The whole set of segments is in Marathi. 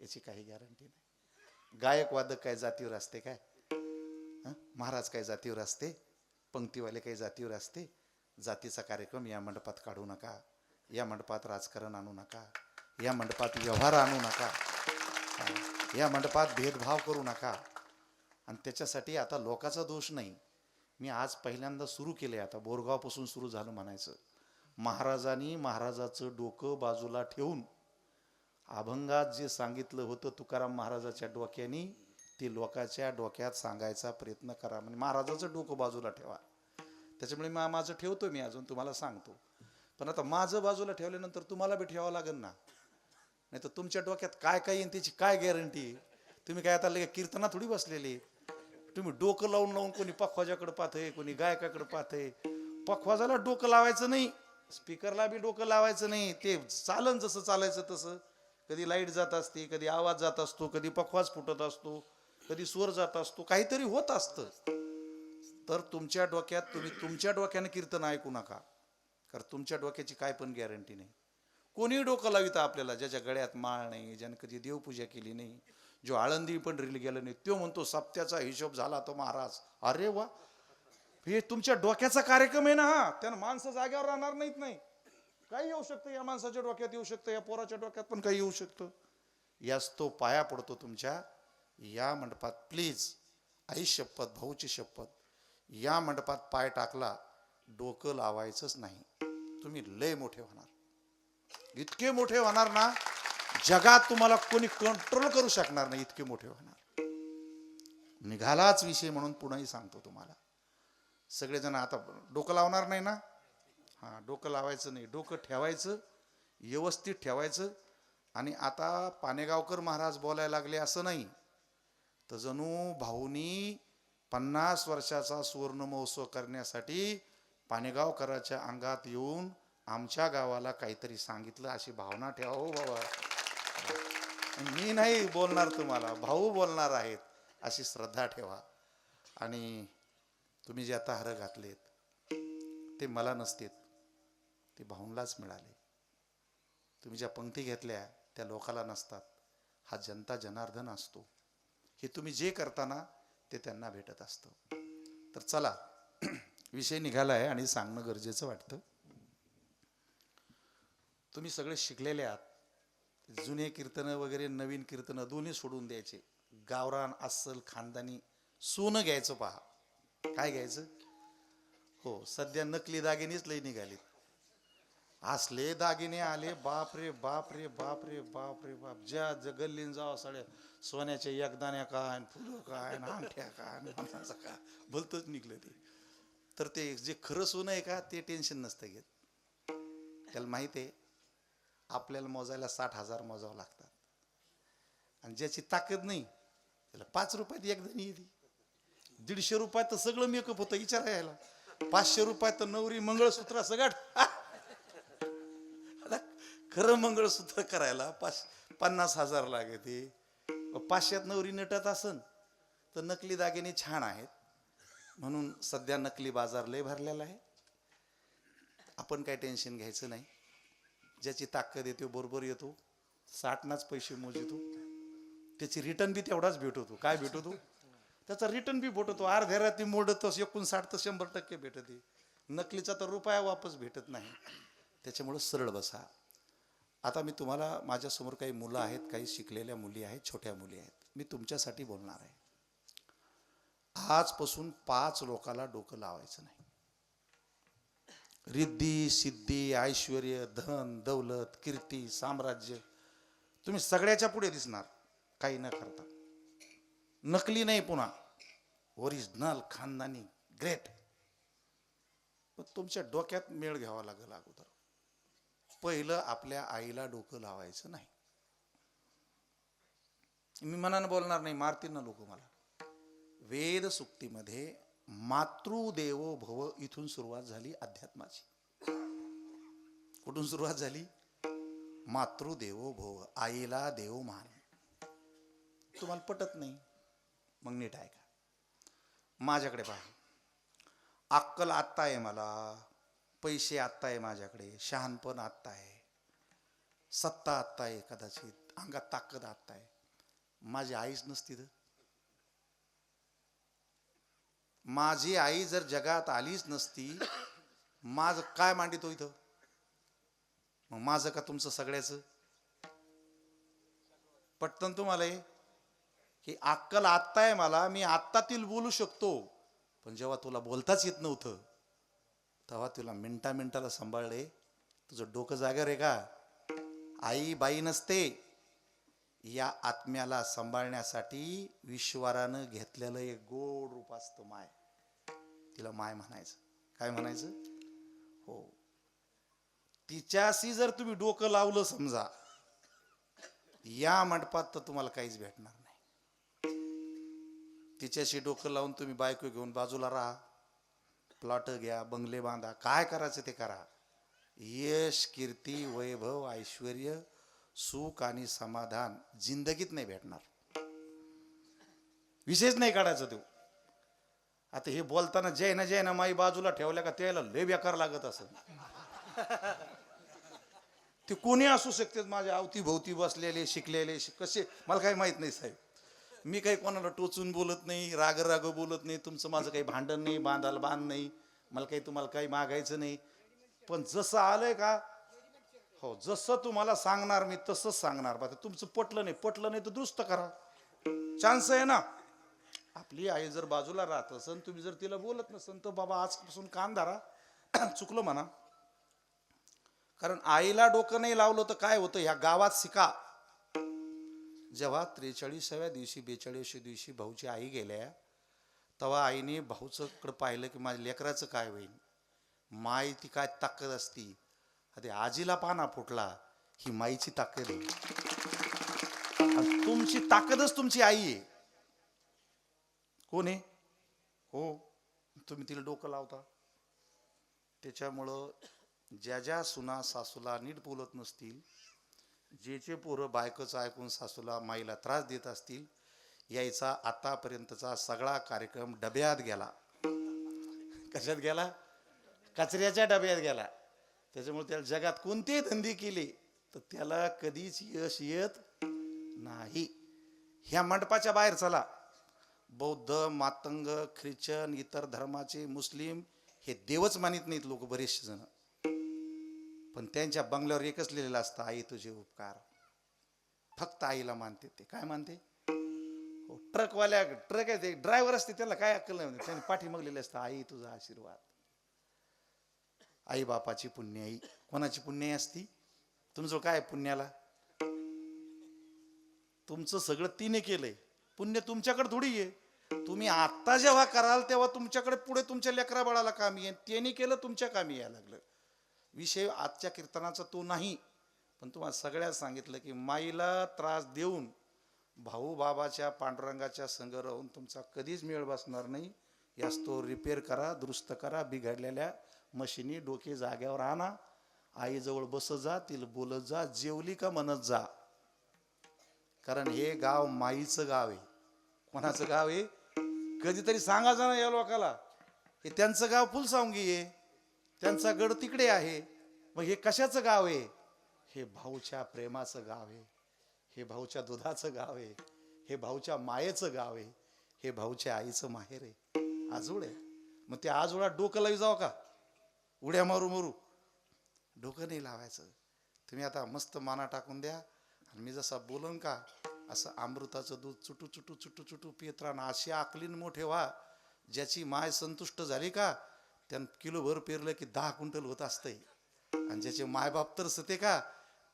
याची काही गॅरंटी नाही. गायक वादक काय जातीवर असते काय? महाराज काय जातीवर असते? पंक्तीवाले काही जातीवर असते? जातीचा कार्यक्रम या मंडपात काढू नका, या मंडपात राजकारण आणू नका, या मंडपात व्यवहार आणू नका, या मंडपात भेदभाव करू नका. आणि त्याच्यासाठी आता लोकांचा दोष नाही. मी आज पहिल्यांदा सुरू केले, आता बोरगावपासून सुरू झालं म्हणायचं. महाराजांनी महाराजाचं डोकं बाजूला ठेवून अभंगात जे सांगितलं होतं तुकाराम महाराजाच्या डोक्यानी, ते लोकांच्या डोक्यात सांगायचा प्रयत्न करा. म्हणजे महाराजाचं डोकं बाजूला ठेवा. त्याच्यामुळे माझं ठेवतो, मी अजून तुम्हाला सांगतो. पण आता माझं बाजूला ठेवल्यानंतर तुम्हाला बी ठेवावं लागेल ना. नाही तर तुमच्या डोक्यात काय काय येईल त्याची काय गॅरंटी? तुम्ही काय आता कीर्तना थोडी बसलेली. तुम्ही डोकं लावून लावून कोणी पखवाजाकडे पाहतंय, कोणी गायकाकडे पाहतंय. पखवाजाला डोकं लावायचं नाही, स्पीकरला बी डोकं लावायचं नाही. ते चालन जसं चालायचं तसं. कधी लाईट जात असते, कधी आवाज जात असतो, कधी पखवाज फुटत असतो, कधी स्वर जात असतो, काहीतरी होत असतं. तर तुमच्या डोक्यात, तुम्ही तुमच्या डोक्याने कीर्तन ऐकू नका, कारण तुमच्या डोक्याची काय पण गॅरंटी नाही. कोणी डोकं लावित आपल्याला, ज्याच्या गळ्यात माळ नाही, ज्याने कधी देवपूजा केली नाही, जो आळंदी पण रिल गेला नाही, तो म्हणतो सप्त्याचा हिशोब झाला तो महाराज. अरे वा, हे तुमच्या डोक्याचा कार्यक्रम आहे ना. हा, त्यानं माणसं जाग्यावर राहणार नाहीत. नाही, काही येऊ शकतं या माणसाच्या डोक्यात, येऊ शकतं या पोराच्या डोक्यात, पण काही येऊ शकतं. यास तो पाया पडतो तुमच्या या मंडपात. प्लीज, आई शपथ, भाऊची शपथ, या मंडपात पाय टाकला डोकं लावायचंच नाही. तुम्ही लय मोठे होणार, इतके मोठे होणार ना, जगात तुम्हाला कोणी कंट्रोल करू शकणार नाही, इतके मोठे होणार. निघालाच विषय म्हणून पुन्हाही सांगतो तुम्हाला. सगळेजण आता डोकं लावणार नाही ना. हां, डोकं लावायचं नाही, डोकं ठेवायचं, व्यवस्थित ठेवायचं. आणि आता पानेगावकर महाराज बोलायला लागले असं नाही, तर जणू भाऊनी 50 वर्षाचा सुवर्ण महोत्सव करण्यासाठी पानेगावकराच्या अंगात येऊन आमच्या गावाला काहीतरी सांगितलं, अशी भावना ठेवा हो बाबा. मी नाही बोलणार तुम्हाला, भाऊ बोलणार आहेत, अशी श्रद्धा ठेवा. आणि तुम्ही जे आता हार घातलेत ते मला नसतेत, ते भाऊंलाच मिळाले. तुम्ही ज्या पंक्ती घेतल्या त्या लोकाला नसतात. हा जनता जनार्दन असतो. हे तुम्ही जे करताना ते त्यांना भेटत असतं. तर चला, विषय निघाला आहे आणि सांगणं गरजेचं वाटतं. तुम्ही सगळे शिकलेले आहात. जुने कीर्तनं वगैरे नवीन कीर्तनं दोन्ही सोडून द्यायचे. गावरान अस्सल खानदानी सोनं घ्यायचं. पहा काय घ्यायचं. हो, सध्या नकली दागिनेच लई निघालेत. असले दागिने आले, बाप रे बाप रे बाप रे बाप रे बाप. ज्या गल्लीन जावा सगळ्या सोन्याच्या एकदाण्या काय, फुलं काय, अंगठ्या काय, मानाचं काय, भलतंच निघलं ते. तर ते जे खरं सोनं आहे का, ते टेन्शन नसतं घेत. त्याला माहित आहे आपल्याला मोजायला 60,000 मोजावं लागतात. आणि ज्याची ताकद नाही त्याला 5 रुपयात एकदा येते. 150 रुपयात तर सगळं मेकअप होतं, विचार यायला. 500 रुपयात तर नवरी मंगळसूत्र सगळं. खरं मंगळसूत्र करायला 50,000 लागते. 500त नवरी नटत असन तर नकली दागिने छान आहेत. म्हणून सध्या नकली बाजार लय भरलेला आहे. आपण काय टेन्शन घ्यायचं नाही. ज्याची ताकद येते बरोबर येतो, 60नाच पैसे मोजतो, त्याची रिटर्न बी तेवढाच भेटतो. काय भेटतो? त्याचा रिटर्न बी भेटतो. अर्ध्या रात्री मोडतो 59 तर 100% भेटते. नकलीचा तर रुपया वापस भेटत नाही. त्याच्यामुळं सरळ बसा. आता मी तुम्हाला, माझ्यासमोर काही मुलं आहेत, काही शिकलेल्या मुली आहेत, छोट्या मुली आहेत. मी तुमच्यासाठी बोलणार आहे. आजपासून 5 लोकाला डोकं लावायचं नाही. रिद्धी सिद्धी ऐश्वर धन दौलत कीर्ती साम्राज्य तुम्ही सगळ्याच्या पुढे दिसणार, काही न करता. नकली नाही, पुन्हा ओरिजिनल खानदानी ग्रेट. पण तुमच्या डोक्यात मेळ घ्यावा लागेल. अगोदर पहिलं आपल्या आईला डोकं लावायचं नाही. मी मनानं बोलणार नाही, मारतील ना लोक मला. वेद सुक्तीमध्ये मातृदेवो भव इथून सुरुवात झाली अध्यात्माची. कुठून सुरुवात झाली? मातृदेवो भव, आईला देव मान. तुम्हाला पटत नाही, मग नीट ऐका. माझ्याकडे पहा, अक्कल आत्ता आहे मला, पैसे आत्ता आहे माझ्याकडे, शहाणपण आत्ता आहे, सत्ता आत्ता आहे कदाचित, अंगात ताकद आत्ता आहे. माझी आईच नसती तर, माझी आई जर जगात आलीच नसती, माझं काय मांडितो इथं? मग माझं का तुमचं सगळ्याचं? पटतं तुम्हाला हे? की अक्कल आत्ता आहे मला, मी आत्तातील बोलू शकतो, पण जेव्हा तुला बोलताच येत नव्हतं तेव्हा तुला मिनटा मिनटाला सांभाळले. तुझं डोकं जागर आहे का? आई बाई नसते, या आत्म्याला सांभाळण्यासाठी विश्वारानं घेतलेलं एक गोड रूप असतं माय. तिला माय म्हणायचं. काय म्हणायचं? हो. तिच्याशी जर तुम्ही डोकं लावलं समजा, या मंडपात तर तुम्हाला काहीच भेटणार नाही. तिच्याशी डोकं लावून तुम्ही बायको घेऊन बाजूला राहा, प्लॉट घ्या, बंगले बांधा, काय करायचं ते करा. यश, कीर्ती, वैभव, ऐश्वर्य, सुख आणि समाधान जिंदगीत नाही भेटणार. विशेष नाही काढायचं तो. आता हे बोलताना जय ना माई बाजूला ठेवल्या का त्याला लय बेकार लागत असं. ते कोणी असू शकते, माझ्या अवतीभोवती बसलेले शिकलेले कसे, मला काही माहित नाही साहेब. मी काही कोणाला टोचून बोलत नाही, राग बोलत नाही. तुमचं माझं काही भांडण नाही, बांधायला बांध नाही, मला काही तुम्हाला काही मागायचं नाही. पण जसं आलंय का, हो जसं तुम्हाला सांगणार मी तसंच सांगणार. बा तुमचं पटलं नाही तर दुरुस्त करा, चान्स आहे ना. आपली आई जर बाजूला राहत असन, तुम्ही जर तिला बोलत नसन, तर बाबा आजपासून कान धरा, चुकलं म्हणा. कारण आईला डोकं नाही लावलं तर काय होतं ह्या गावात शिका. जेव्हा 43व्या दिवशी 42व्या दिवशी भाऊची आई गेल्या, तेव्हा आईने भाऊचं कडे पाहिलं की माझ्या लेकराचं काय होईल. माई ती काय ताकद असती. अरे आजीला पाना फुटला, ही माईची ताकद आहे. तुमची ताकदच तुमची आई आहे. कोण आहे? हो, तुम्ही तिला डोकं लावता. त्याच्यामुळं ज्या ज्या सुना सासूला नीट बोलत नसतील, जे पोरं बायकोचं ऐकून सासूला माईला त्रास देत असतील, यायचा आतापर्यंतचा सगळा कार्यक्रम डब्यात गेला. कशात गेला? कचऱ्याच्या डब्यात गेला. त्याच्यामुळे त्याला जगात कोणतेही धंदे केले तर त्याला कधीच यश येत नाही. ह्या मंडपाच्या बाहेर चला, बौद्ध, मातंग, ख्रिश्चन, इतर धर्माचे, मुस्लिम हे देवच मानित नाहीत लोक बरेचसे जण. पण त्यांच्या बंगल्यावर एकच लिहिलेलं असतं, आई तुझे उपकार. फक्त आईला मानते ते. काय मानते? हो, ट्रकवाल्या, ट्रक आहे ते ड्रायव्हर असते, त्याला काय अक्कल नाही. त्यांनी पाठीमागे लिहिलेलं असतं, आई तुझा आशीर्वाद. आई बापाची पुण्याई. कोणाची पुण्याई असती? तुमचं काय पुण्याला? तुमचं सगळं तिने केलंय, पुण्य तुमच्याकडे थोडी आहे. तुम्ही आत्ता जेव्हा कराल तेव्हा तुमच्याकडे पुढे तुमच्या लेकरा बाळाला कामी येईल. त्यांनी केलं, तुमच्या कामी यायला लागलं. विषय आजच्या कीर्तनाचा तो नाही, पण तुम्हाला सगळ्यात सांगितलं की माईला त्रास देऊन भाऊ बाबाच्या पांडुरंगाच्या संग राहून तुमचा कधीच मेळ बसणार नाही. यास तो रिपेअर करा, दुरुस्त करा. बिघडलेल्या मशिनी डोके जाग्यावर आणा, आईजवळ बसत जा, तिला बोलत जा, जेवली का म्हणत जा. कारण हे गाव माईचं गाव आहे. कोणाचं गाव आहे? कधीतरी सांगायचं ना या लोकाला, हे त्यांचं गाव फुलसावंगी आहे, त्यांचा गड तिकडे आहे. मग हे कशाचं गाव आहे? हे भाऊच्या प्रेमाचं गाव आहे, हे भाऊच्या दुधाचं गाव आहे, हे भाऊच्या मायेचं गाव आहे, हे भाऊच्या आईचं माहेर आहे, आजोळ आहे. मग ते आजोळा डोकं लावी जाव का? उड्या मारू मारू डोकं नाही लावायचं. तुम्ही आता मस्त माना टाकून द्या, आणि मी जसा बोलन का असं अमृताचं दूध चुटू चुटू चुटू चुटू पित राहणं. अशी आकलीन मोठे व्हा, ज्याची माय संतुष्ट झाली का त्यानं किलोभर पेरलं की 10 क्विंटल होत असतंय. आणि ज्याचे मायबाप तर सते का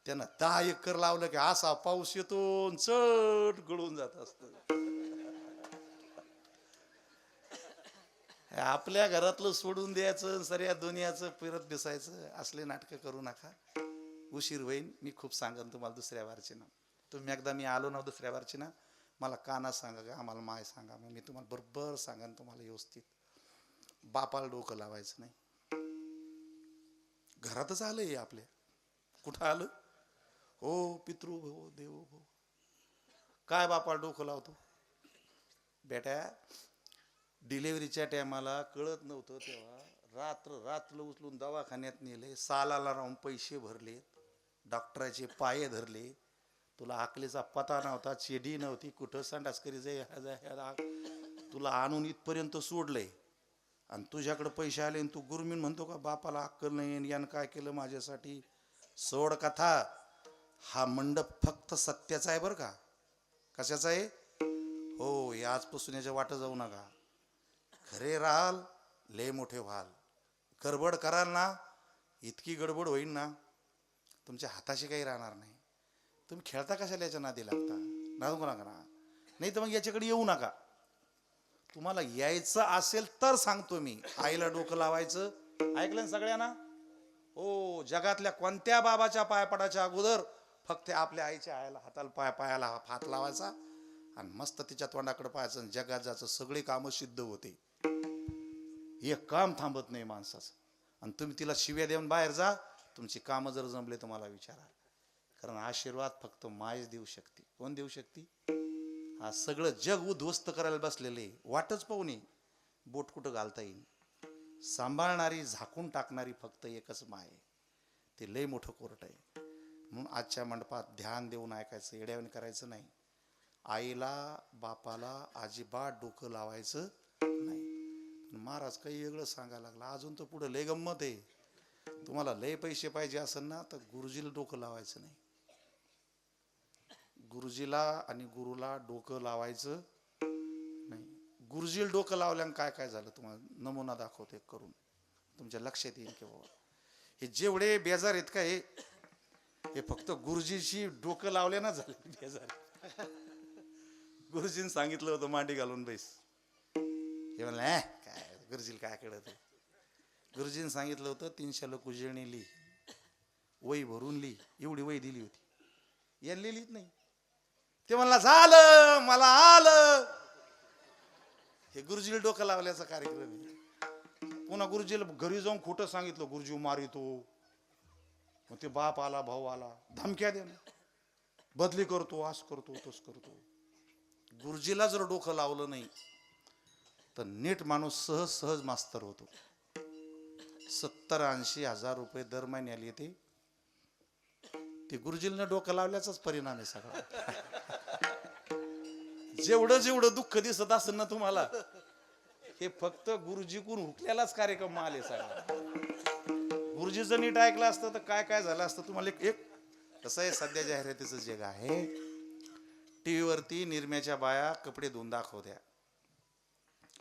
त्यानं 10 एकर लावलं की असा पाऊस येतो, चढ गळून जात असत. आपल्या घरातलं सोडून द्यायचं, सऱ्या दुनियाचं फिरत बसायचं. असले नाटकं करू नका, उशीर होईन. मी खूप सांगन तुम्हाला दुसऱ्या वारची ना. तुम्ही एकदा मी आलो ना दुसऱ्या वारची ना, मला काना सांगा का आम्हाला माय सांगा, मग मी तुम्हाला बरोबर सांगन तुम्हाला व्यवस्थित. बापाला डोकं लावायचं नाही. घरातच आलंय आपल्या. कुठं आलं? हो, पितृ भो देव भो. काय बापाला डोकं लावतो? बेटा, डिलेव्हरीच्या टायमाला कळत नव्हतं तेव्हा रात्र उचलून दवाखान्यात नेले, सालाला राहून पैसे भरले, डॉक्टराचे पाये धरले, तुला आकलीचा पता नव्हता, चेडी नव्हती, कुठं संडास करी तुला आणून इथपर्यंत सोडलंय आणि तुझ्याकडे पैसे आले आणि तू गुरुमीन म्हणतो का बापाला अक्कल नाही आणि यानं काय केलं माझ्यासाठी. सोड कथा. हा मंडप फक्त सत्याचा आहे बरं का. कशाचा आहे? हो, आजपासून याच्या वाट जाऊ नका. खरे राहाल लय मोठे व्हाल. गडबड कराल ना, इतकी गडबड होईल ना तुमच्या हाताशी काही राहणार नाही. तुम्ही खेळता कशाला याच्या नादी लागता. नादू नका ना, नाही तर मग याच्याकडे येऊ नका. तुम्हाला यायचं असेल तर सांगतो मी, आईला डोकं लावायचं. ऐकलं ना सगळ्यांना? हो, जगातल्या कोणत्या बाबाच्या पायपडाच्या अगोदर फक्त आपल्या आईच्या आईला हाताला पायाला हात लावायचा आणि मस्त तिच्या तोंडाकडे पाहायचं. जगात जायचं, सगळी कामं सिद्ध होते. एक काम थांबत नाही माणसाचं. आणि तुम्ही तिला शिव्या देऊन बाहेर जा, तुमची कामं जर जमले तर मला विचारा. कारण आशीर्वाद फक्त मायच देऊ शकते. कोण देऊ शकते? हा सगळं जग उद्ध्वस्त करायला बसलेले. वाटच पाहुणे बोट कुठं घालता येईल. सांभाळणारी, झाकून टाकणारी फक्त एकच माय. ते लय मोठं कोर्ट आहे. म्हणून आजच्या मंडपात ध्यान देऊन ऐकायचं, येड्यावणी करायचं नाही. आईला बापाला अजिबात डोकं लावायचं नाही. महाराज काही वेगळं सांगायला लागला. अजून तर पुढे लय गंमत आहे. तुम्हाला लय पैसे पाहिजे असेल ना तर गुरुजीला डोकं लावायचं नाही. गुरुजीला आणि गुरुला डोकं लावायचं नाही. गुरुजीला डोकं लावल्यानं काय काय झालं तुम्हाला नमुना दाखवते करून, तुमच्या लक्षात येईल की बाबा हे जेवढे बेजार आहेत का हे फक्त गुरुजीशी डोकं लावल्यानं झाले बेजार. गुरुजीने सांगितलं होतं मांडी घालून बैस. हे म्हणलं काय गुरुजीला काय कळत. गुरुजीने सांगितलं होतं 300 लोक उजळणी लिही, वही भरून लिही. एवढी वही दिली होती, याने लिहिलीच नाही. ते म्हणला झालं मला आलं. हे गुरुजीला डोकं लावल्याचा कार्यक्रम आहे. पुन्हा गुरुजीला घरी जाऊन खोटं सांगितलं, गुरुजी मारितो. मग ते बाप आला, भाऊ आला, धमक्या दे, बदली करतो, आस करतो, तस करतो. गुरुजीला जर डोकं लावलं नाही तर नीट माणूस सहज सहज मास्तर होतो. 70-80 हजार रुपये दर महिन्याला येते. ते गुरुजींना डोकं लावल्याचाच परिणाम आहे सगळा. जेवढं जेवढं दुःख दिसत असेल ना तुम्हाला, हे फक्त गुरुजीकडून हुकलेलाच कार्यक्रम आले सगळा. गुरुजीचं नीट ऐकलं असतं तर काय काय झालं असतं तुम्हाला. एक कसं आहे, सध्या जाहिरातीचं जग आहे. टीव्ही वरती निरम्याच्या बाया कपडे धुवून दाखवत्या,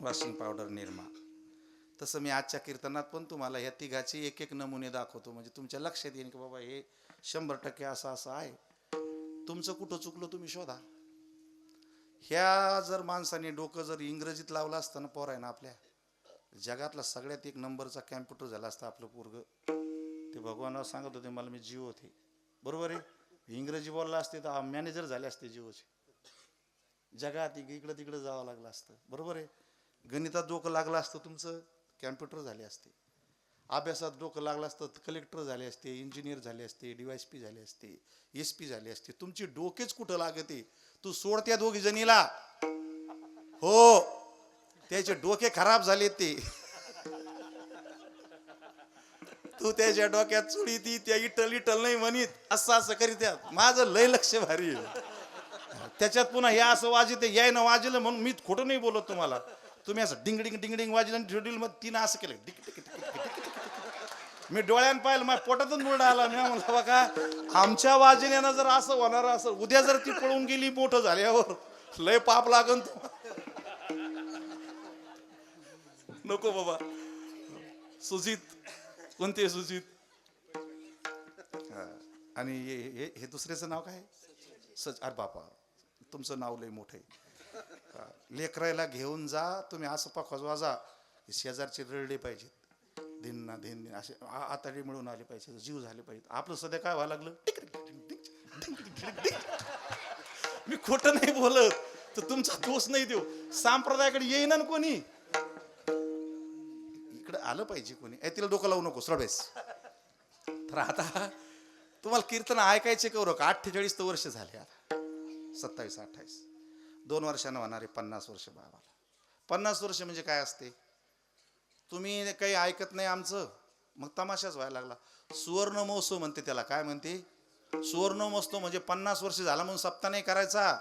वॉशिंग पावडर निरमा. तसं मी आजच्या कीर्तनात पण तुम्हाला ह्या तिघाचे एक एक नमुने दाखवतो, म्हणजे तुमच्या लक्षात येईल की बाबा हे 100% असं असं आहे. तुमचं कुठं चुकलं तुम्ही शोधा. ह्या जर माणसाने डोकं जर इंग्रजीत लावलं असतं ना पोरायना, आपल्या जगातला सगळ्यात एक नंबरचा कॅम्प्युटर झाला असता आपलं पोरग. ते भगवानावर सांगत होते मला मी जिओ होते, बरोबर आहे. इंग्रजी बोलला असते तर मॅनेजर झाले असते जिओचे. जगात इकडं तिकडं जावं लागलं असतं, बरोबर आहे. गणितात डोकं लागलं असतं तुमचं, कॅम्प्युटर झाले असते. अभ्यासात डोकं लागलं असतं कलेक्टर झाले असते, इंजिनियर झाले असते, DYSP झाले असते, SP झाले असते. तुमची डोकेच कुठं लागते. तू सोड त्या दोघी जणीला. हो, त्याचे डोके खराब झाले ते. तू त्याच्या डोक्यात चुडी ती त्या इटल नाही म्हणीत, असं असं करीत. माझं लय लक्ष भारी आहे त्याच्यात. पुन्हा हे असं वाजते, याय ना वाजलं म्हणून मी खोटं नाही बोलत तुम्हाला. तुम्ही असं डिंगडिंग डिंगडिंग वाजलं आणि ठेवली, मग तिनं असं केलं डिक टिक टिक टिक. मी डोळ्यानं पाहिलं, माझ्या पोटातून मुरडा आला. मी म्हणलं बघा आमच्या वाजण्यानं जर असं होणार असं, उद्या जर ती पळून गेली मोठं झाल्यावर लय पाप लागन नको बाबा. सुजित, कोणते सुजित? आणि हे दुसऱ्याचं नाव काय? अरे बापा तुमचं नाव लय मोठं आहे. लेकरायला घेऊन जा तुम्ही, असं पाखवाज वाजा. शेजारचे रडले पाहिजेत, दिन ना दिन असे आताडे मिळून आले पाहिजे, जीव झाले पाहिजेत. आपलं सध्या काय व्हायला लागलं, मी खोटं नाही बोलत. तर तुमचा दोष नाही देऊ. संप्रदायाकडे येईना कोणी, इकडे आलं पाहिजे कोणी. तिला डोकं लावू नको सरबेस. तर आता तुम्हाला कीर्तन ऐकायचे करू का? 48 वर्ष झाले आता, 27-28. 2 वर्षानं होणारे 50 वर्ष बाबाला. 50 वर्ष म्हणजे काय असते? तुम्ही काही ऐकत नाही आमचं, मग तमाशाच व्हायला लागला. सुवर्ण महोत्सव म्हणते त्याला. काय म्हणते? सुवर्ण महोत्सव म्हणजे 50 वर्ष झाला म्हणून सप्ताह नाही करायचा.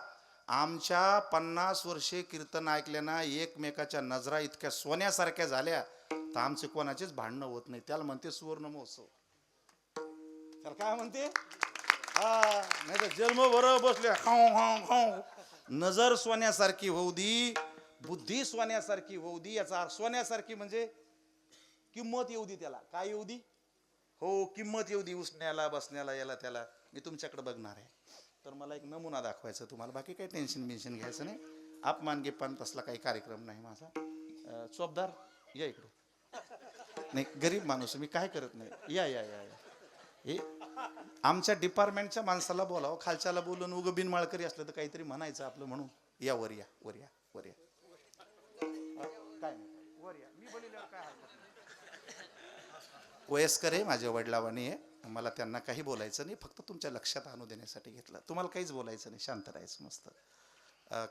आमच्या 50 वर्षे कीर्तन ऐकल्याना एकमेकाच्या नजरा इतक्या सोन्यासारख्या झाल्या तर आमचे कोणाचेच भांडणं होत नाही. त्याला म्हणते सुवर्ण महोत्सव. त्याला काय म्हणते? हा, नाही तर जन्मभर बसले खाऊ खाऊ खाऊ. नजर सोन्यासारखी होऊ दी, बुद्धी सोन्यासारखी होऊ दी. याचा अर्थ सोन्यासारखी म्हणजे किंमत येऊ दी त्याला. काय येऊ दी? हो, किंमत येऊ दी. उठण्याला बसण्याला याला त्याला. मी तुमच्याकडे बघणार आहे. तर मला एक नमुना दाखवायचा तुम्हाला. बाकी काही टेन्शन बिन्शन घ्यायचं नाही. अपमान गिप्मान तसला काही कार्यक्रम नाही माझा. चोपदार या इकडं. नाही, गरीब माणूस मी काय करत नाही. या या या या. हे आमच्या डिपार्टमेंटच्या माणसाला बोलावं, खालच्याला बोलून उगं बिनमाळकरी असलं तर काहीतरी म्हणायचं आपलं म्हणून. या वर या वर या वर या. काय नाही वर या. मी बोलल्यावर काय हरकत नाही. वयस्कर आहे, माझ्या वडिलावानी आहे. मला त्यांना काही बोलायचं नाही, फक्त तुमच्या लक्षात आणू देण्यासाठी घेतलं. तुम्हाला काहीच बोलायचं नाही, शांत राहायचं मस्त.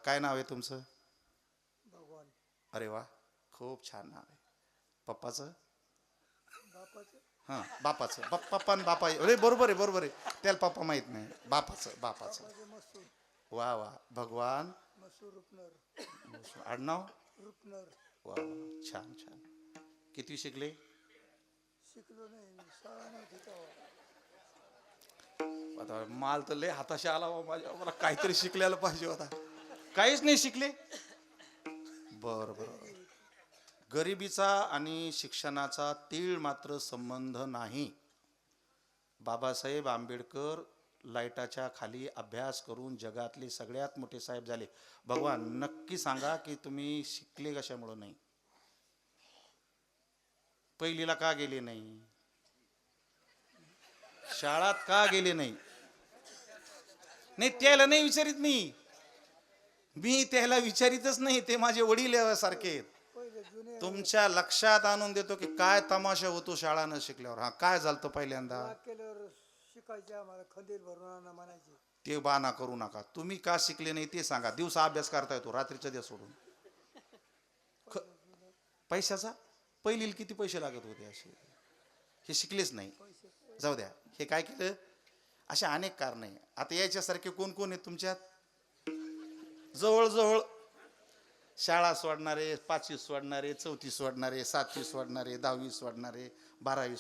काय नाव आहे तुमचं? भगवान. अरे वा, खूप छान नाव आहे. पप्पाचं? बापाचं. हां, बापाचं. पप्पा आणि बापा. अरे बरोबर आहे बरोबर आहे. त्याला पप्पा माहीत नाही. बापाचं बापाचं. मसूर. वा वा. भगवान मसूर रुपनर. आडनाव? रुपनर. वा वा, छान छान. किती शिकले? शिकलो नाही, शाळा नव्हती तेव्हा. आता माल तर लय हाताशी आला माझ्या. मला काहीतरी शिकलेला पाहिजे होता. काहीच नाही शिकले. बरं बरं. गरिबीचा आणि शिक्षणाचा तीळ मात्र संबंध नाही. बाबासाहेब आंबेडकर लाईटाच्या खाली अभ्यास करून जगातले सगळ्यात मोठे साहेब झाले. भगवान नक्की सांगा की तुम्ही शिकले कशामुळे नाही? पहिलीला का गेले नाही? शाळात का गेले नाही? नाही, त्याला नाही विचारित मी त्याला विचारितच नाही. ते माझे वडील सारखे आहेत. तुमच्या लक्षात आणून देतो की काय तमाशा होतो शाळा न शिकल्यावर. हा, काय झालं पहिल्यांदा? केल्यावर शिकायचे आम्हाला, खंदीर भरून आणा म्हणायचे. ते बाना करू नका. तुम्ही का शिकले नाही ते सांगा. दिवसा अभ्यास करता येतो, रात्रीच्या द्या सोडून. पैशाचा? पहिलीला किती पैसे लागत होते असे? हे शिकलेच नाही. जाऊ द्या. हे काय केलं? अशा अनेक कारण आहे. आता याच्यासारखे कोण कोण आहेत तुमच्यात? जवळजवळ शाळा सोडणारे, 5वी सोडणारे, 4थी सोडणारे, 7वी सोडणारे, 10वी सोडणारे, 12वी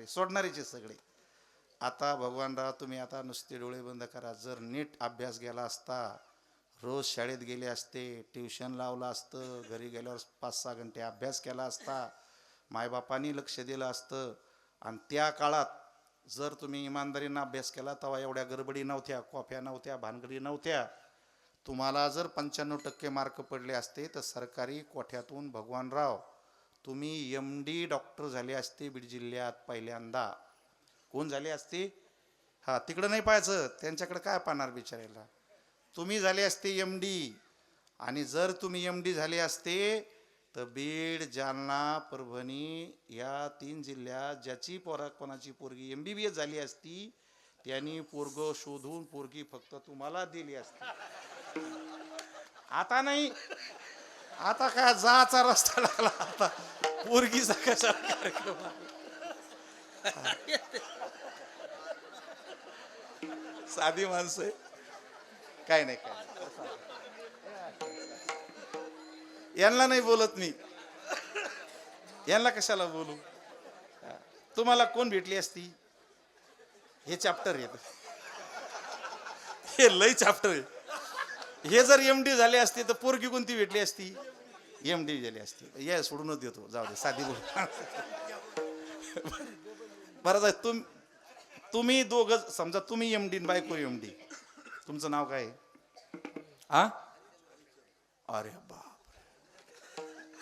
सोडणारेचे सगळे. आता भगवानराव तुम्ही आता नुसते डोळे बंद करा. जर नीट अभ्यास गेला असता, रोज शाळेत गेले असते, ट्युशन लावलं असतं, घरी गेल्यावर 5-6 घंटे अभ्यास केला असता, मायबापांनी लक्ष दिलं असतं, आणि त्या काळात जर तुम्ही इमानदारीनं अभ्यास केला तेव्हा एवढ्या गडबडी नव्हत्या, कॉफ्या नव्हत्या, भानगडी नव्हत्या. तुम्हाला जर 95% मार्क पडले असते तर सरकारी कोठ्यातून भगवानराव तुम्ही MD डॉक्टर झाले असते. बीड जिल्ह्यात पहिल्यांदा. कोण झाले असते? हा, तिकडं नाही पाहायचं, त्यांच्याकडे काय पाहणार बिचारायला. तुम्ही झाले असते MD. आणि जर तुम्ही MD झाले असते तर बीड, जालना, परभणी या 3 जिल्ह्यात ज्याची कोणाची पोरगी MBBS झाली असती त्यांनी पोरग शोधून पोरगी फक्त तुम्हाला दिली असती. आता नाही. आता काय जाचा रस्ता लागला. आता पोरगीचा कशा कार्यक्रम. साधी माणसं आहे. काय नाही काय. यांना नाही बोलत मी. यांना कशाला बोलू? तुम्हाला कोण भेटली असती? हे चॅप्टर येत. हे लय चॅप्टर आहे. हे जर MD झाले असते तर पोरगी कोणती भेटली असती? MD झाली असती. या सोडूनच देतो, जाऊ दे, साधी बोल. बरं, तुम्ही दोघं समजा, तुम्ही MD बायको MD. तुमचं नाव काय आहे? हा, अरे बाप,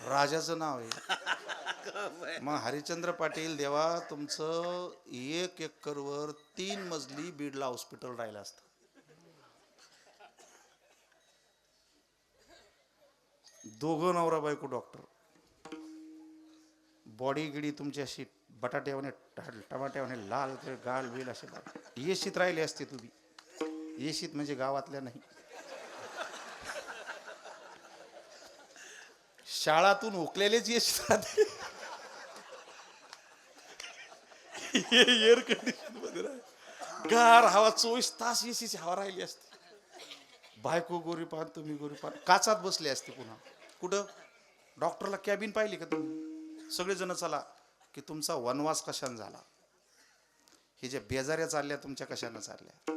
राजाचं नाव आहे. मग हरिश्चंद्र पाटील देवा, तुमचं 1 एकरवर 3 मजली बीडला हॉस्पिटल राहिलं असतं. दोघं नवरा बायको डॉक्टर. बॉडी गिडी तुमची अशी बटाट्यावाने टमाट्यावाने लाल गाल बिल असे येशीत राहिले असते तुम्ही. येशीत म्हणजे गावातल्या नाही. शाळातून उकलेलेच येशीत राहते. एअर कंडिशन मध्ये गार हवा 24 तास एसीची हवा राहिली असते. बायको गोरी पान, तुम्ही गोरी पान, काचात बसले असते. पुन्हा कुठं डॉक्टरला कॅबिन पाहिली का तुम्ही? सगळेजण चला की तुमचा वनवास कशाने झाला, हे जे बेजाऱ्या चालल्या तुमच्या कशाने चालल्या.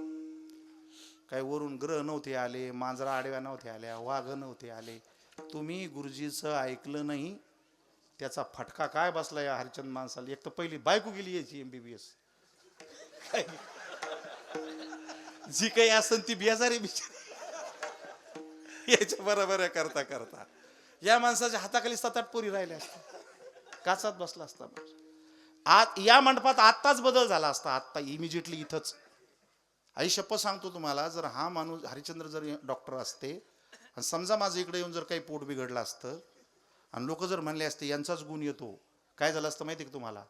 काही वरून ग्रह नव्हते आले, मांजरा आडव्या नव्हत्या आल्या, वाघ नव्हते आले. तुम्ही गुरुजीचं ऐकलं नाही, त्याचा फटका काय बसला या हरिचंद माणसाला. एक तर पहिली बायको गेली याची MBBS. जी काही असन ती बेजारी बिचारी याच्या बरोबर करता करता या माणसाच्या हाताखाली 7-8 पोरी राहिल्या असत्या, काचात बसला असता. आज या मंडपात आत्ताच बदल झाला असता, आत्ता इमिजिएटली इथंच. आई शपथ सांगतो तुम्हाला, जर हा माणूस हरिश्चंद्र जर डॉक्टर असते आणि समजा माझं इकडे येऊन जर काही पोट बिघडलं असतं आणि लोक जर म्हणले असते यांचाच गुण येतो, काय झालं असतं माहिती का तुम्हाला?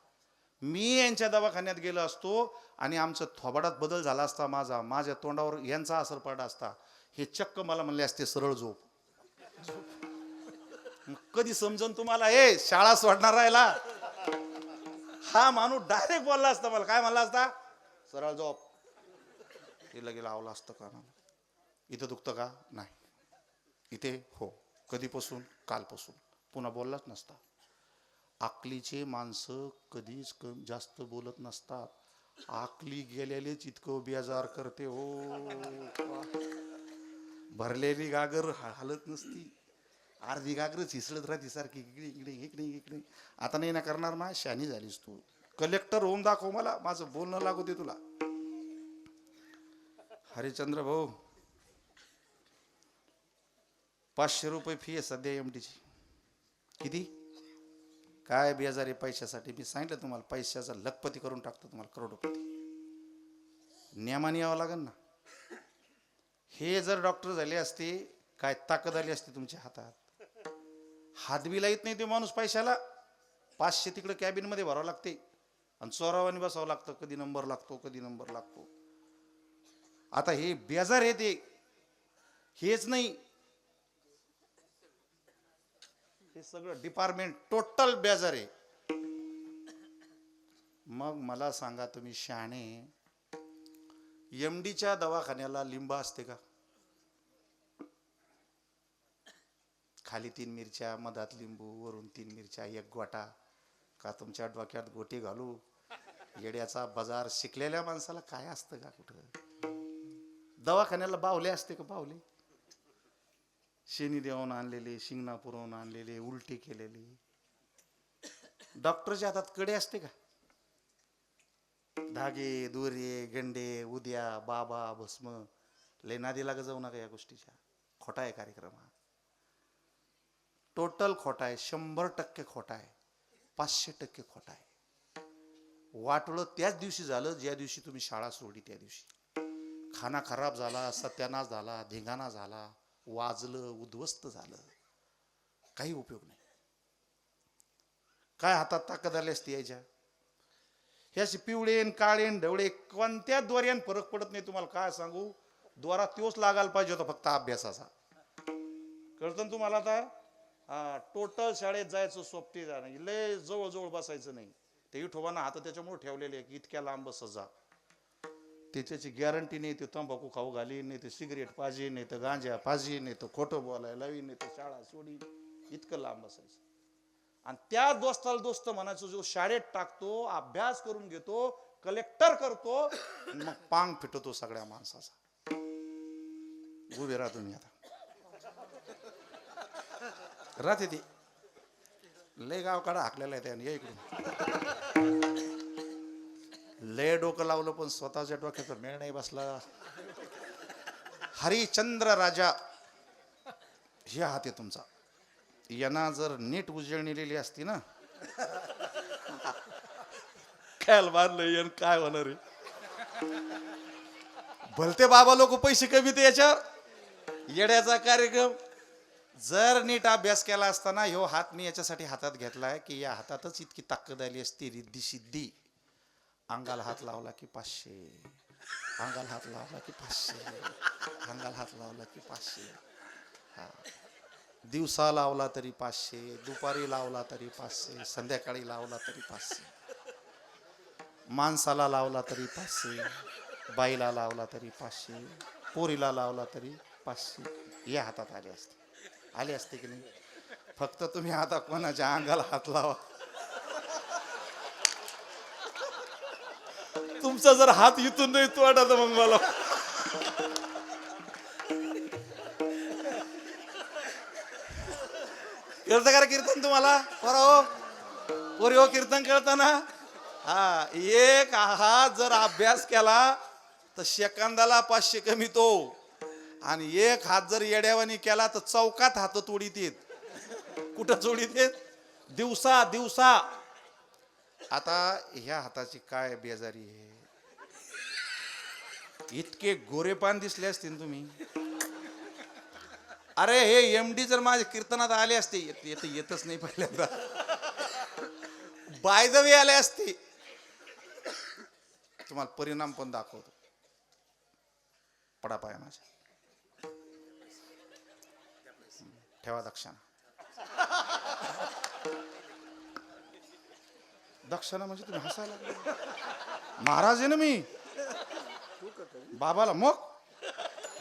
मी यांच्या दवाखान्यात गेलो असतो आणि आमचं थोबाडात बदल झाला असता, माझ्या तोंडावर यांचा असर पडला असता. हे चक्क मला म्हणले असते सरळ झोप. कधी समजून तुम्हाला हे शाळा सोडणार राहिला? हा माणूस डायरेक्ट बोलला असता मला, काय म्हणला असता? सरळ झोप. तिला गेला लावला असतं कानाला. इथं दुखतं का? नाही. इथे? हो. कधीपासून? कालपासून. पुन्हा बोललाच नसता. आकलीचे माणसं कधीच जास्त बोलत नसतात. आकली गेलेलेच इतकं बेजार करते हो. भरलेली गागर हालत नसती, अर्धी गागरच हिसळत राहते सारखी, इकडे इकडे इकडे इकडे. आता नाही ना करणार ना, शानी झालीस तू. कलेक्टर होऊन दाखव मला, माझं बोलणं लागू दे तुला. हरिश्चंद्र भाऊ, 500 रुपये फी आहे सध्या MDची. किती? काय बेजारी पैशासाठी. मी सांगितलं तुम्हाला, पैशाचा लखपती करून टाकतो तुम्हाला, करोडपती. नियमाने यावं लागेल ना. हे जर डॉक्टर झाले असते, काय ताकद आली असते तुमच्या हातात. हातबीला येत नाही ते माणूस पैशाला. 500 तिकडे कॅबिन मध्ये भरावं लागते आणि चोरावानी बसावं लागतं. कधी नंबर लागतो, कधी नंबर लागतो. आता हे बेजार आहे ते, हेच नाही, हे सगळं डिपार्टमेंट टोटल बेजार आहे. मग मला सांगा तुम्ही शहाणे, MDच्या दवाखान्याला लिंब असते का? खाली 3 मिरच्या, मधात लिंबू, वरून 3 मिरच्या, 1 गोटा. का तुमच्या डोक्यात गोटी घालू? येड्याचा बाजार. शिकलेल्या माणसाला काय असतं का कुठं? दवाखान्याला बावले असते का? बावले शेनी देऊन आणलेले, शिंगणापूरहून आणलेले, उलटी केलेले. डॉक्टरच्या हातात कडे असते का? धागे, दोरे, गंडे, उद्या, बाबा, भस्म. लय नादी लाग जाऊ नका या गोष्टीच्या. खोटा आहे कार्यक्रम हा, टोटल खोटा आहे. 100% खोटा आहे, 500% खोटा आहे. वाटलं त्याच दिवशी झालं ज्या दिवशी तुम्ही शाळा सोडली. त्या दिवशी खाना खराब झाला, सत्यानाश झाला, धिंगाणा झाला, वाजलं, उद्ध्वस्त झालं. काही उपयोग नाही. काय हातात ताकद आली असती यायच्या? ह्याशी पिवळेन, काळेन, ढवळे कोणत्या द्वाऱ्यान फरक पडत नाही. तुम्हाला काय सांगू, द्वारा तोच लागायला पाहिजे होता फक्त अभ्यासाचा. कळतं ना तुम्हाला आता? हा, टोटल शाळेत जायचं सोबती जाणं, लय जवळ जवळ बसायचं नाही. ते विठोबानं हात त्याच्यामुळे ठेवलेले की इतक्या लांब बसत जा. त्याची गॅरंटी नाही. ते तंबाखू खाऊ घालीन, नाही ते सिगरेट पाजीन, नाही तर गांजा पाजीन, नाही तर खोटं बोलायला लावीन, नाही तर शाळा सोडीन. इतकं लांब बसायचं. आणि त्या दोस्ताला दोस्त म्हणायचो, जो शाळेत टाकतो, अभ्यास करून घेतो, कलेक्टर करतो, मग पांग फिटतो सगळ्या माणसाचा. उभे राहा तुम्ही आता. राहते ती लय गाव काढा हाकलेला आहे त्याने. या इकडून. लय डोकं लावलं पण स्वतःच्या डोक्याचा मेळ नाही बसला. हरिश्चंद्र राजा हे हात आहे तुमचा. यांना जर नीट उजळणी लिहिली असती ना, काय मारलं काय होणार आहे. भलते बाबा लोक पैसे कमी ते याच्यावर. येड्याचा कार्यक्रम. जर नीट अभ्यास केला असताना ह्यो हात मी याच्यासाठी हातात घेतलाय की या हातातच इतकी ताकद आली असती, रिद्धी सिद्धी. अंगाला हात लावला की 500, अंगाला हात लावला की 500, अंगाला हात लावला की 500. हा, दिवसा लावला तरी 500, दुपारी लावला तरी 500, संध्याकाळी लावला तरी 500, माणसाला लावला तरी 500. बाईला लावला तरी 500, पोरीला लावला तरी 500 या हातात आले असते की नाही. फक्त तुम्ही आता कोणाच्या अंगाला हात लावा, तुमचा जर हात इथून नाही तो वाटत मग मला. कळतं का रे कीर्तन तुम्हाला पोरी हो कीर्तन कळतं ना. हा, एक हात जर अभ्यास केला तर सेकंदाला 500 कमी तो, आणि एक हात जर येड्यावानी केला तर चौकात हात तोडीत येत. कुठं तोडीत येत? दिवसा. आता ह्या हाताची काय बेजारी आहे. इतके गोरेपान दिसले असतील तुम्ही. अरे हे एमडी जर माझ्या कीर्तनात आले असते, येतच नाही पहिल्यांदा, बायजवी आले असते. तुम्हाला परिणाम पण दाखवतो. पडा पाया माझ्या, ठेवा दक्षिणा. दक्षिणा म्हणजे तुम्ही हसायला लागले. महाराज आहे ना मी बाबाला, मग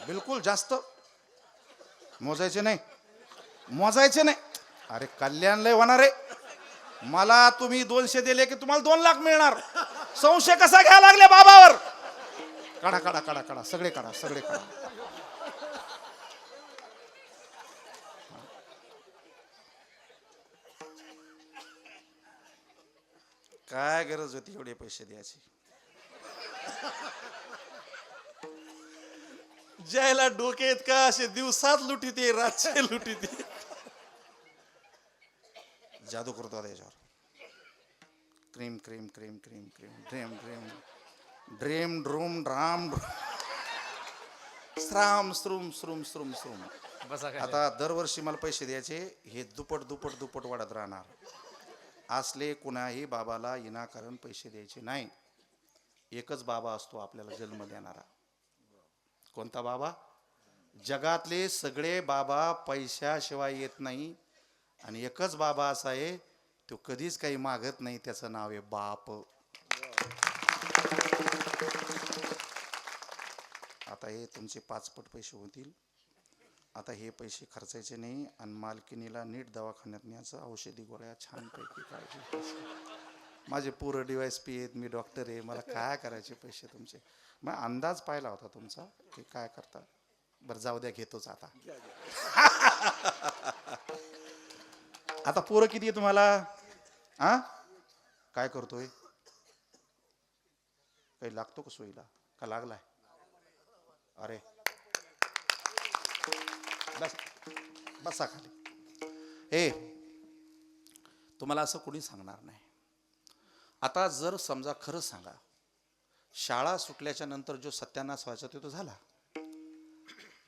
बिलकुल जास्त मोजायचे नाही. अरे कल्याण लय होणार आहे. मला तुम्ही 200 दिले की तुम्हाला 2 लाख मिळणार. संशय कसा घ्यायला लागले बाबावर? काढा सगळे काढा. काय गरज होती एवढे पैसे द्यायची? ज्याला डोके आहेत का असे दिवसात लुटीते, रातचे लुटीते. जादू करतो आता याच्यावर. क्रीम ड्रेम ड्रूम ड्राम श्राम श्रूम. आता दरवर्षी मला पैसे द्यायचे, हे दुप्पट वाढत राहणार. असले कुणाही बाबाला विनाकारण पैसे द्यायचे नाही. एकच बाबा असतो आपल्याला जन्म देणारा. कोणता बाबा? जगातले सगळे बाबा पैशाशिवाय येत नाही, आणि एकच बाबा असा आहे तो कधीच काही मागत नाही, त्याचं नाव आहे बाप. आता हे तुमचे 5 पट पैसे होतील. आता हे पैसे खर्चायचे नाही, आणि मालकिनीला नीट दवाखान्यात न्यायचं, औषधी गोळ्या छानपैकी काळजी. माझे पूर्ण DYSP आहेत, मी डॉक्टर आहे, मला काय करायचे पैसे तुमचे. मग अंदाज पाहिला होता तुमचा की काय करता. बरं जाऊ द्या, घेतोच आता. आता पोरं किती आहे तुम्हाला? काय करतोय? काही लागतो का सोयीला? का लागलाय? अरे बसा खाली. हे तुम्हाला असं कोणी सांगणार नाही. आता जर समजा, खरं सांगा, शाळा सुटल्याच्या नंतर जो सत्यानाश व्हायचा तो झाला.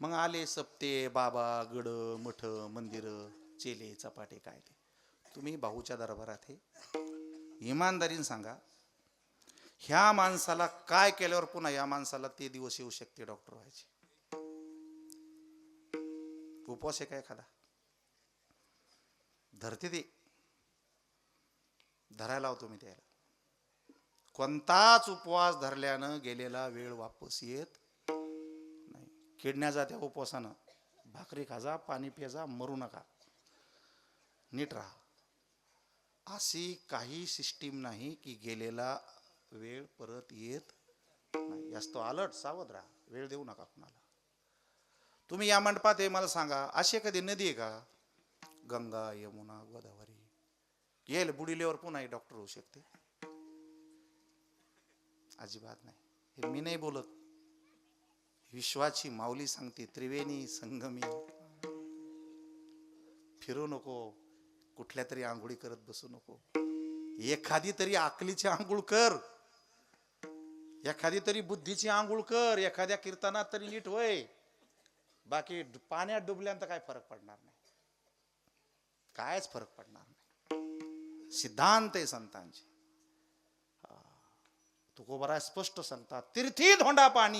मग आले सप्ते, बाबा, गड, मठ, मंदिर, चेले, चपाटे, काय ते. तुम्ही भाऊच्या दरबारात हे इमानदारीने सांगा, ह्या माणसाला काय केल्यावर पुन्हा या माणसाला ते दिवस येऊ शकते डॉक्टर व्हायचे? उपवास आहे काय एखादा? धरते ते धरायला लावतो मी त्याला. कोणताच उपवास धरल्यानं गेलेला वेळ वापस येत नाही. किडण्याचा त्या उपवासानं भाकरी खाजा, पाणी प्याजा, मरू नका, नीट राहा. अशी काही सिस्टीम नाही की गेलेला वेळ परत येत नाही. जास्त अलर्ट, सावध राहा, वेळ देऊ नका कुणाला. तुम्ही या मंडपात आहे, मला सांगा, अशी कधी नदी आहे का? गंगा, यमुना, गोदावरी येईल बुडिलेवर पुन्हा डॉक्टर होऊ शकते? अजिबात नाही. हे मी नाही बोलत, विश्वाची माऊली सांगते, त्रिवेणी संगमी. फिरू नको, कुठल्या तरी आंघोळी करत बसू नको. एखादी तरी अकलीची आंघोळ कर, एखादी तरी बुद्धीची आंघोळ कर, एखाद्या कीर्तनात तरी नीट होय. बाकी पाण्यात डुबल्यानंतर काय फरक पडणार नाही, कायच फरक पडणार नाही. सिद्धांत आहे संतांचे. तुकोबरा स्पष्ट सांगतात, तीर्थी धोंडा पाणी